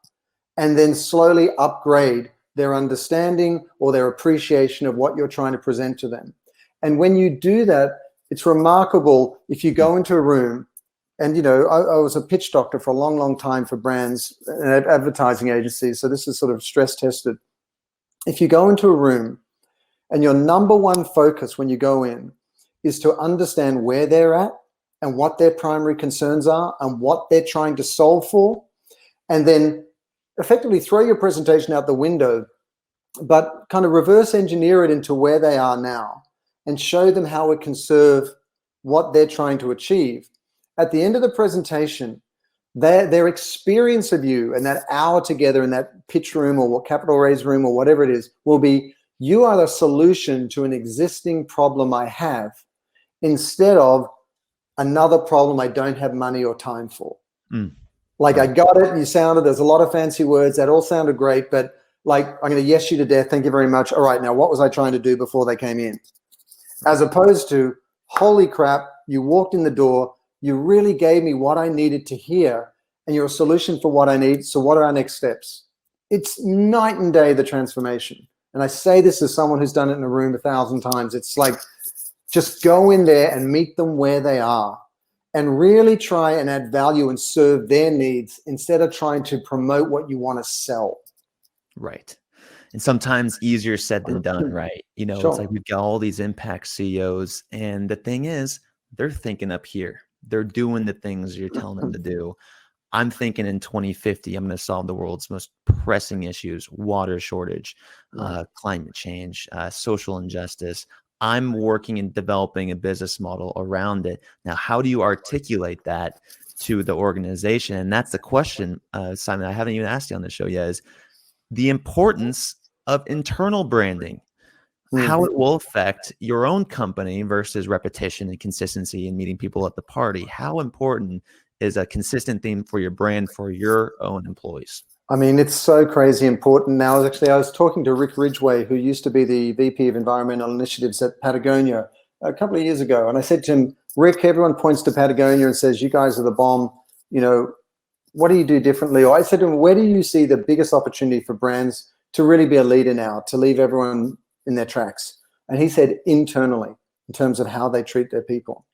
and then slowly upgrade their understanding or their appreciation of what you're trying to present to them. And when you do that, it's remarkable if you go into a room, and I was a pitch doctor for a long, long time for brands and advertising agencies, so this is sort of stress tested. If you go into a room and your number one focus when you go in is to understand where they're at and what their primary concerns are and what they're trying to solve for, and then effectively throw your presentation out the window, but kind of reverse engineer it into where they are now and show them how it can serve what they're trying to achieve. At the end of the presentation, their experience of you and that hour together in that pitch room or what capital raise room or whatever it is will be, you are the solution to an existing problem I have instead of another problem I don't have money or time for. Like, I got it, you sounded, there's a lot of fancy words, that all sounded great, but like, I'm going to yes you to death, thank you very much. All right, now what was I trying to do before they came in? As opposed to, holy crap, you walked in the door, you really gave me what I needed to hear, and you're a solution for what I need, so what are our next steps? It's night and day, the transformation. And I say this as someone who's done it in a room 1,000 times. It's like, just go in there and meet them where they are and really try and add value and serve their needs instead of trying to promote what you want to sell. Right. And sometimes easier said than done, right? It's like we've got all these impact CEOs, and the thing is, they're thinking up here. They're doing the things you're telling them to do. I'm thinking in 2050, I'm going to solve the world's most pressing issues: water shortage, climate change, social injustice. I'm working and developing a business model around it. Now, how do you articulate that to the organization? And that's the question, Simon, I haven't even asked you on the show yet, is the importance of internal branding, how it will affect your own company versus repetition and consistency and meeting people at the party. How important is a consistent theme for your brand for your own employees? I mean, it's so crazy important now. I was talking to Rick Ridgway, who used to be the VP of Environmental Initiatives at Patagonia a couple of years ago. And I said to him, Rick, everyone points to Patagonia and says, you guys are the bomb. What do you do differently? Or I said to him, where do you see the biggest opportunity for brands to really be a leader now, to leave everyone in their tracks? And he said, internally, in terms of how they treat their people.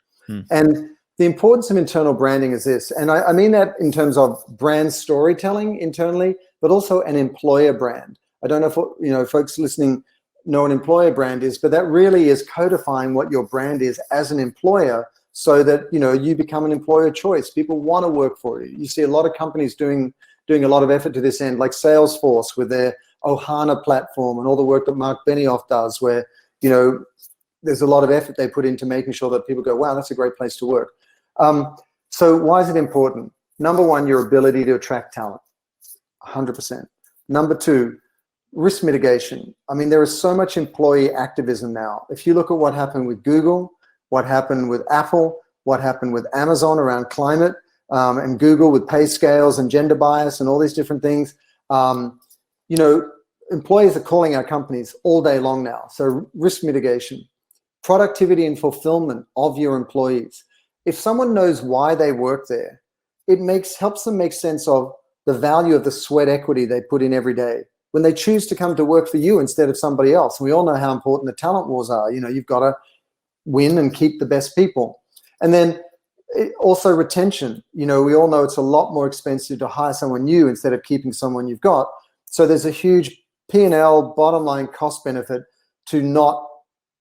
And the importance of internal branding is this, and I mean that in terms of brand storytelling internally, but also an employer brand. I don't know if folks listening know what an employer brand is, but that really is codifying what your brand is as an employer, so that you become an employer choice. People want to work for you. You see a lot of companies doing doing a lot of effort to this end, like Salesforce with their Ohana platform and all the work that Mark Benioff does, where, you know, there's a lot of effort they put into making sure that people go, wow, that's a great place to work. So why is it important? Number one, your ability to attract talent, 100%. Number two, risk mitigation. I mean, there is so much employee activism now. If you look at what happened with Google, what happened with Apple, what happened with Amazon around climate, and Google with pay scales and gender bias and all these different things, you know, employees are calling our companies all day long now. So risk mitigation, productivity and fulfillment of your employees. If someone knows why they work there, it helps them make sense of the value of the sweat equity they put in every day when they choose to come to work for you instead of somebody else. And we all know how important the talent wars are. You know, you've got to win and keep the best people. And then also retention. You know, we all know it's a lot more expensive to hire someone new instead of keeping someone you've got. So there's a huge P&L bottom line cost benefit to not,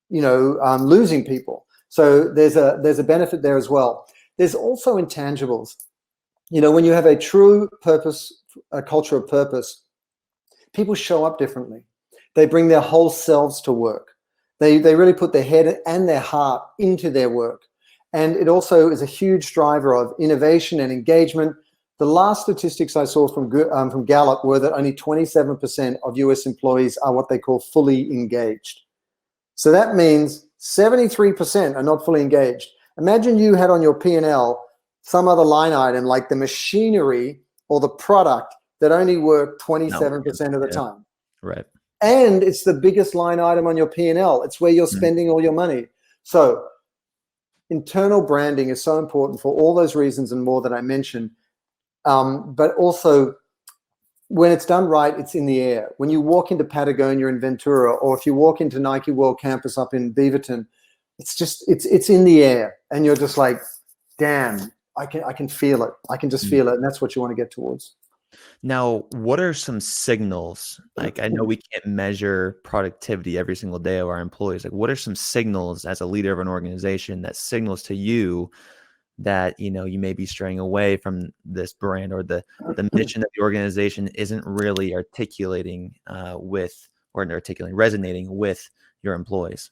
you know, losing people. So there's a benefit there as well. There's also intangibles. You know, when you have a true purpose, a culture of purpose, people show up differently. They bring their whole selves to work. They really put their head and their heart into their work. And it also is a huge driver of innovation and engagement. The last statistics I saw from Gallup were that only 27% of US employees are what they call fully engaged. So that means 73% are not fully engaged. Imagine you had on your P&L some other line item like the machinery or the product that only worked 27% of the time. Right. And it's the biggest line item on your P&L. It's where you're spending all your money. So internal branding is so important for all those reasons and more that I mentioned. But also, when it's done right, it's in the air. When you walk into Patagonia in Ventura, or if you walk into Nike World Campus up in Beaverton, it's just, it's in the air. And you're just like, damn, I can feel it. I can just feel it. And that's what you want to get towards. Now, what are some signals? Like, I know we can't measure productivity every single day of our employees. Like, what are some signals as a leader of an organization that signals to you that, you know, you may be straying away from this brand, or the mission of the organization isn't really resonating with your employees?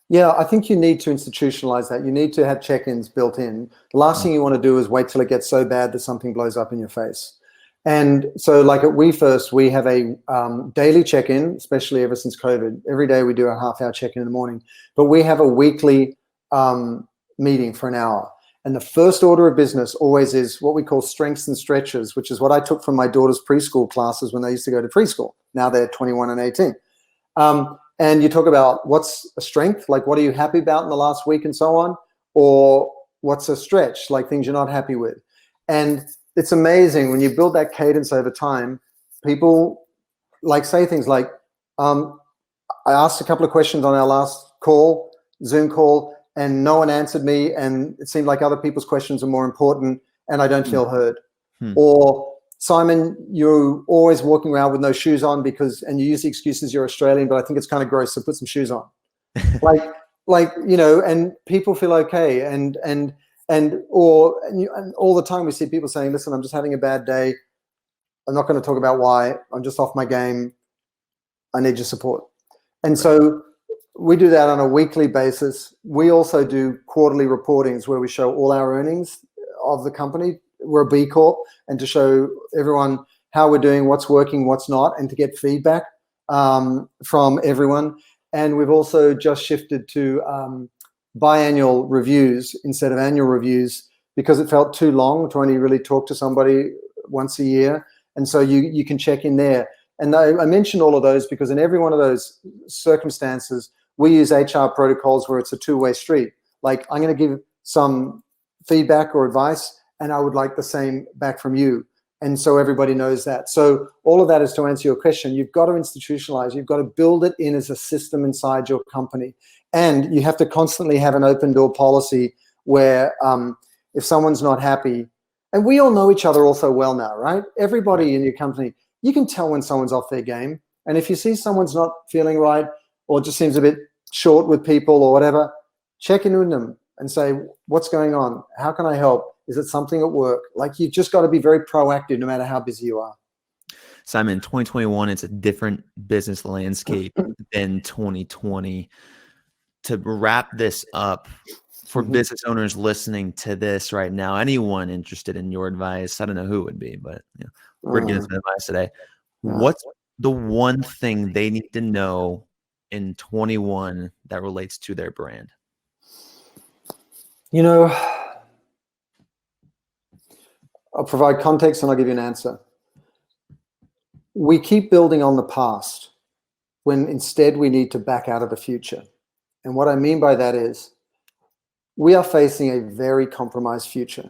Yeah, I think you need to institutionalize that. You need to have check-ins built in. The last thing you want to do is wait till it gets so bad that something blows up in your face. And so like at WeFirst, we have a daily check-in, especially ever since COVID. Every day we do a half-hour check-in in the morning. But we have a weekly meeting for an hour. And the first order of business always is what we call strengths and stretches, which is what I took from my daughter's preschool classes when they used to go to preschool. Now they're 21 and 18. And you talk about what's a strength, like what are you happy about in the last week and so on, or what's a stretch, like things you're not happy with. And it's amazing when you build that cadence over time, people like say things like, I asked a couple of questions on our last call, Zoom call, and no one answered me, and it seemed like other people's questions are more important, and I don't feel heard. Or, Simon, you're always walking around with no shoes on and you use the excuses you're Australian, but I think it's kind of gross, so put some shoes on. like you know, and people feel okay, and all the time we see people saying, listen, I'm just having a bad day. I'm not going to talk about why. I'm just off my game. I need your support. And so we do that on a weekly basis. We also do quarterly reportings where we show all our earnings of the company. We're a B Corp, and to show everyone how we're doing, what's working, what's not, and to get feedback from everyone. And we've also just shifted to biannual reviews instead of annual reviews because it felt too long to only really talk to somebody once a year. And so you can check in there. And I mentioned all of those because in every one of those circumstances, we use HR protocols where it's a two-way street. Like, I'm going to give some feedback or advice, and I would like the same back from you. And so everybody knows that. So all of that is to answer your question. You've got to institutionalize. You've got to build it in as a system inside your company. And you have to constantly have an open door policy where if someone's not happy, and we all know each other also well now, right? Everybody in your company, you can tell when someone's off their game. And if you see someone's not feeling right or just seems a bit short with people or whatever, check in with them. and say, what's going on? How can I help? Is it something at work? Like, you've just got to be very proactive no matter how busy you are. Simon, 2021, it's a different business landscape than 2020. To wrap this up, for business owners listening to this right now, anyone interested in your advice, I don't know who it would be, but we're getting some advice today. What's the one thing they need to know in 21 that relates to their brand? I'll provide context and I'll give you an answer. We keep building on the past when instead we need to back out of the future. And what I mean by that is we are facing a very compromised future.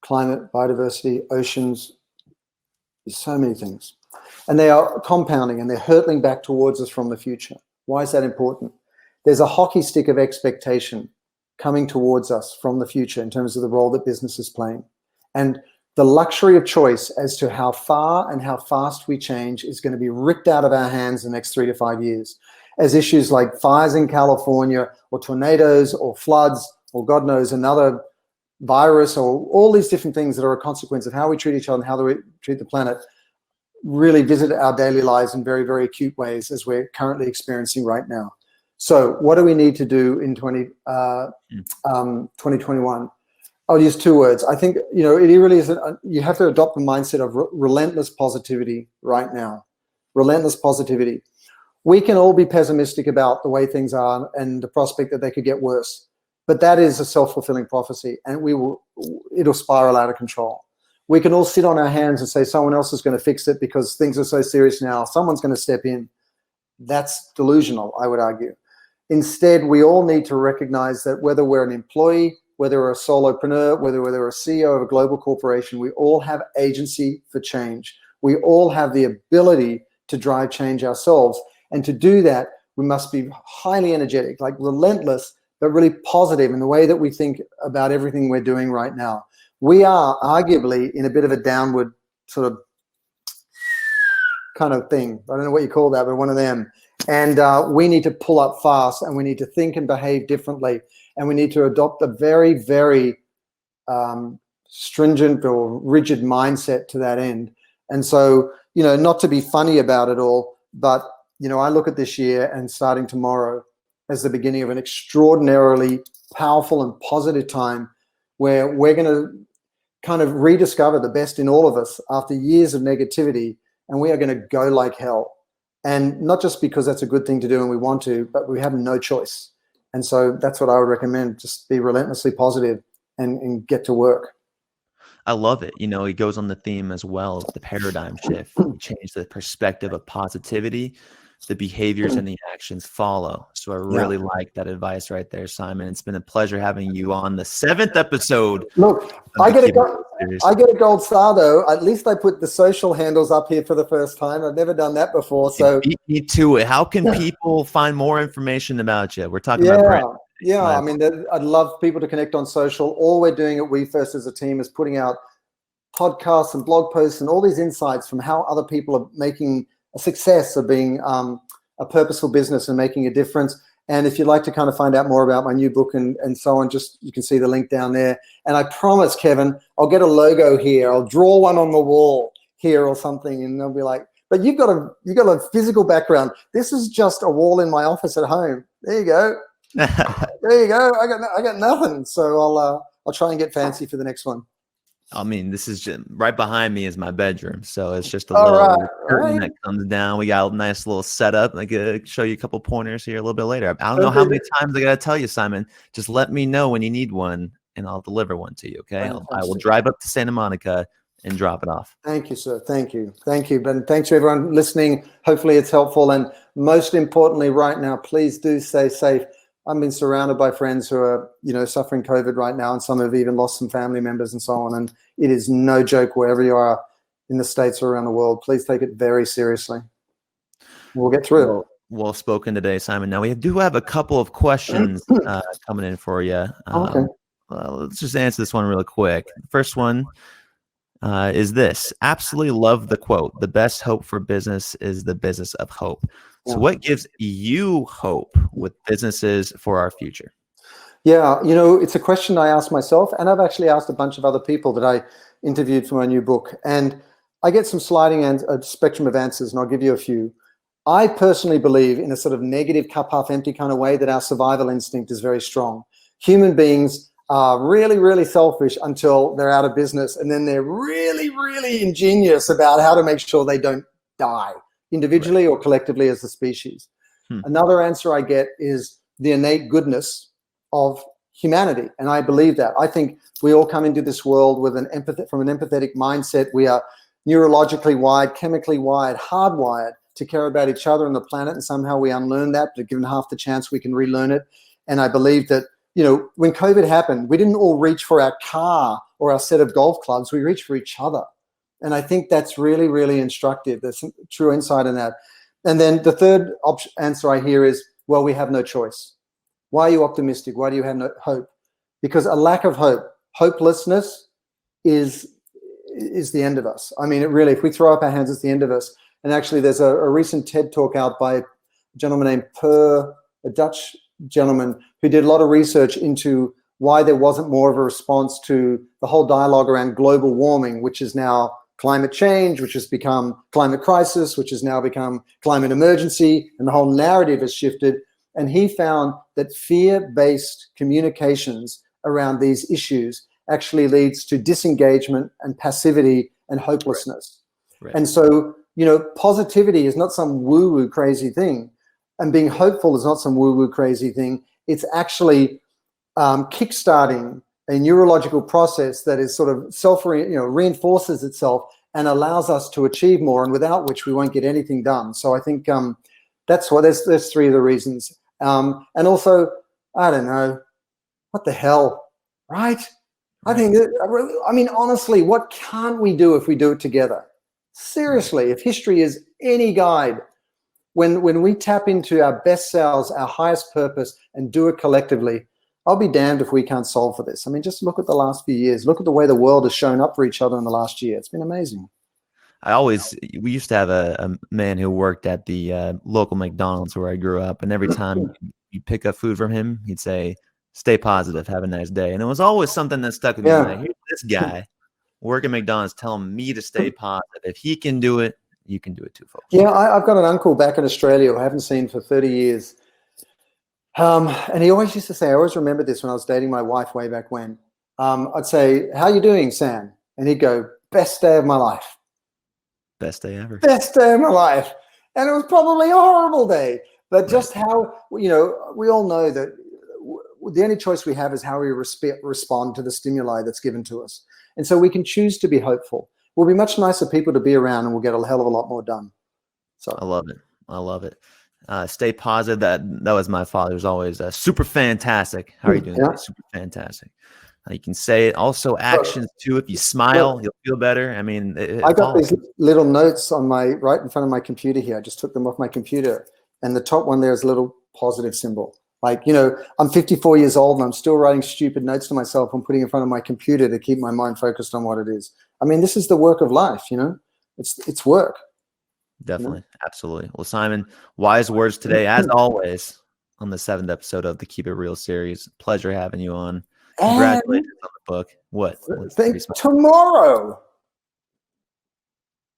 Climate, biodiversity, oceans, so many things. And they are compounding and they're hurtling back towards us from the future. Why is that important? There's a hockey stick of expectation coming towards us from the future in terms of the role that business is playing. And the luxury of choice as to how far and how fast we change is going to be ripped out of our hands in the next 3 to 5 years, as issues like fires in California or tornadoes or floods or God knows another virus or all these different things that are a consequence of how we treat each other and how we treat the planet really visit our daily lives in very, very acute ways, as we're currently experiencing right now. So what do we need to do in 2021? I'll use 2 words. I think, it really is, you have to adopt the mindset of relentless positivity right now. Relentless positivity. We can all be pessimistic about the way things are and the prospect that they could get worse, but that is a self-fulfilling prophecy, and it'll spiral out of control. We can all sit on our hands and say someone else is going to fix it because things are so serious now. Someone's going to step in. That's delusional, I would argue. Instead, we all need to recognize that whether we're an employee, whether we're a solopreneur, whether we're a CEO of a global corporation, we all have agency for change. We all have the ability to drive change ourselves. And to do that, we must be highly energetic, like relentless, but really positive in the way that we think about everything we're doing right now. We are arguably in a bit of a downward sort of kind of thing. I don't know what you call that, but one of them. And we need to pull up fast, and we need to think and behave differently. And we need to adopt a very, very stringent or rigid mindset to that end. And so, not to be funny about it all, but, I look at this year and starting tomorrow as the beginning of an extraordinarily powerful and positive time where we're going to kind of rediscover the best in all of us after years of negativity, and we are going to go like hell. And not just because that's a good thing to do and we want to, but we have no choice. And so that's what I would recommend. Just be relentlessly positive and get to work. I love it. It goes on the theme as well of the paradigm shift. You change the perspective of positivity, the behaviors and the actions follow. So I really like that advice right there, Simon. It's been a pleasure having you on the 7th episode. Look, I get a gold star though. At least I put the social handles up here for the first time. I've never done that before. So beat me to it. How can people find more information about you? We're talking about brand. Yeah, I mean, I'd love people to connect on social. All we're doing at WeFirst as a team is putting out podcasts and blog posts and all these insights from how other people are making a success of being a purposeful business and making a difference. And if you'd like to kind of find out more about my new book and so on, you can see the link down there. And I promise, Kevin, I'll get a logo here. I'll draw one on the wall here or something, and they'll be like, but you've got a physical background. This is just a wall in my office at home. There you go. There you go. I got nothing. So I'll try and get fancy for the next one. I mean, this is just right behind me is my bedroom, so it's just a little curtain that comes down. We got a nice little setup. I could show you a couple pointers here a little bit later. I don't know how many times I got to tell you, Simon. Just let me know when you need one, and I'll deliver one to you. Okay, I will drive up to Santa Monica and drop it off. Thank you, sir. Thank you. And thanks to everyone listening. Hopefully, it's helpful. And most importantly, right now, please do stay safe. I've been surrounded by friends who are, suffering COVID right now, and some have even lost some family members and so on. And it is no joke wherever you are in the States or around the world. Please take it very seriously. We'll get through it. Well spoken today, Simon. Now, we do have a couple of questions coming in for you. Okay. Let's just answer this one really quick. The first one is this. Absolutely love the quote. The best hope for business is the business of hope. So what gives you hope with businesses for our future? Yeah, you know, it's a question I ask myself, and I've actually asked a bunch of other people that I interviewed for my new book, and I get some sliding a spectrum of answers, and I'll give you a few. I personally believe, in a sort of negative cup half empty kind of way, that our survival instinct is very strong. Human beings are really, really selfish until they're out of business, and then they're really, really ingenious about how to make sure they don't die, individually or collectively as a species. Another answer I get is the innate goodness of humanity, and I believe that. I think we all come into this world with from an empathetic mindset. We are neurologically wired, chemically wired, hardwired to care about each other and the planet, and somehow we unlearn that, but given half the chance we can relearn it. And I believe that, you know, when COVID happened, we didn't all reach for our car or our set of golf clubs, we reached for each other. And I think that's really, really instructive. There's some true insight in that. And then the third answer I hear is, well, we have no choice. Why are you optimistic? Why do you have no hope? Because a lack of hope, hopelessness is the end of us. I mean, it really, if we throw up our hands, it's the end of us. And actually, there's a recent TED talk out by a gentleman named a Dutch gentleman who did a lot of research into why there wasn't more of a response to the whole dialogue around global warming, which is now climate change, which has become climate crisis, which has now become climate emergency, and the whole narrative has shifted. And he found that fear-based communications around these issues actually leads to disengagement and passivity and hopelessness. Right. And so, you know, positivity is not some woo-woo crazy thing, and being hopeful is not some woo-woo crazy thing. It's actually kickstarting a neurological process that is sort of reinforces itself and allows us to achieve more, and without which we won't get anything done. So I think that's why there's three of the reasons. And also, I don't know, what the hell, right? I think, I mean, honestly, what can't we do if we do it together? Seriously, if history is any guide, when we tap into our best selves, our highest purpose, and do it collectively, I'll be damned if we can't solve for this. I mean, just look at the last few years. Look at the way the world has shown up for each other in the last year. It's been amazing. We used to have a man who worked at the local McDonald's where I grew up, and every time you pick up food from him, he'd say, "Stay positive, have a nice day." And it was always something that stuck with me. Like, here's this guy working McDonald's telling me to stay positive. If he can do it, you can do it too, folks. Yeah, I've got an uncle back in Australia who I haven't seen for 30 years. And he always used to say, I always remember this when I was dating my wife way back when. I'd say, "How you doing, Sam?" And he'd go, "Best day of my life." Best day ever. Best day of my life. And it was probably a horrible day. But just how, you know, we all know that the only choice we have is how we respond to the stimuli that's given to us. And so we can choose to be hopeful. We'll be much nicer people to be around, and we'll get a hell of a lot more done. So I love it. I love it. Stay positive. That was my father. He was always super fantastic. How are you doing? Yeah. Super fantastic. You can say it. Also, actions too. If you smile, you'll feel better. I mean, I got these little notes on right in front of my computer here. I just took them off my computer, and the top one there is a little positive symbol. Like, you know, I'm 54 years old and I'm still writing stupid notes to myself and putting in front of my computer to keep my mind focused on what it is. I mean, this is the work of life, you know. It's work. Definitely. You know? Absolutely. Well, Simon, wise words today, as always, on the 7th episode of the Keep It Real series. Pleasure having you on. Congratulations on the book. What?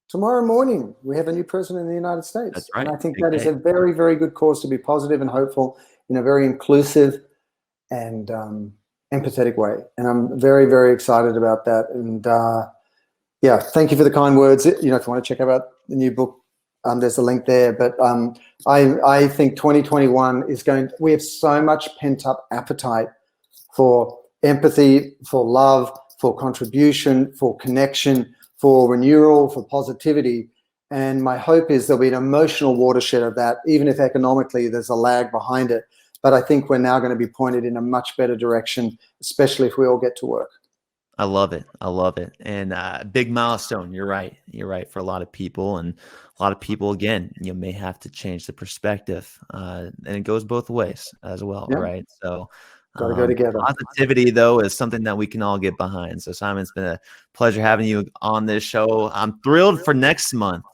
Tomorrow morning, we have a new president of the United States. That's right. And I think that is a very, very good cause to be positive and hopeful in a very inclusive and empathetic way. And I'm very, very excited about that. And yeah, thank you for the kind words. You know, if you want to check out the new book, there's a link there. But I think 2021 we have so much pent up appetite for empathy, for love, for contribution, for connection, for renewal, for positivity. And my hope is there'll be an emotional watershed of that, even if economically there's a lag behind it. But I think we're now going to be pointed in a much better direction, especially if we all get to work. I love it. I love it. And big milestone. You're right. You're right for a lot of people. And a lot of people, again, you may have to change the perspective. And it goes both ways as well, right? So got to go together. Positivity, though, is something that we can all get behind. So, Simon, it's been a pleasure having you on this show. I'm thrilled for next month.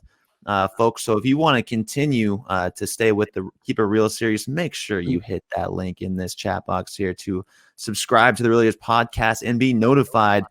folks. So if you want to continue to stay with the Keep It Real series, make sure you hit that link in this chat box here to subscribe to the Really Is podcast and be notified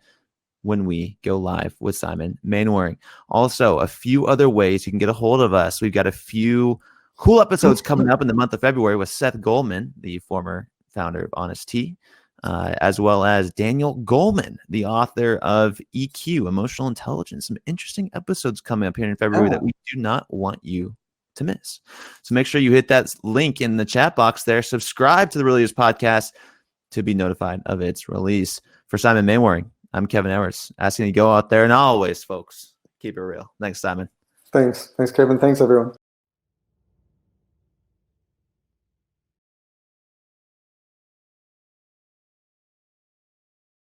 when we go live with Simon Mainwaring. Also, a few other ways you can get a hold of us. We've got a few cool episodes coming up in the month of February with Seth Goldman, the former founder of Honest Tea, as well as Daniel Goleman, the author of EQ, Emotional Intelligence. Some interesting episodes coming up here in February that we do not want you to miss. So make sure you hit that link in the chat box there. Subscribe to the Really Is podcast to be notified of its release. For Simon Mainwaring, I'm Kevin Evers, asking you to go out there and always, folks, keep it real. Thanks, Simon. Thanks, Kevin. Thanks, everyone.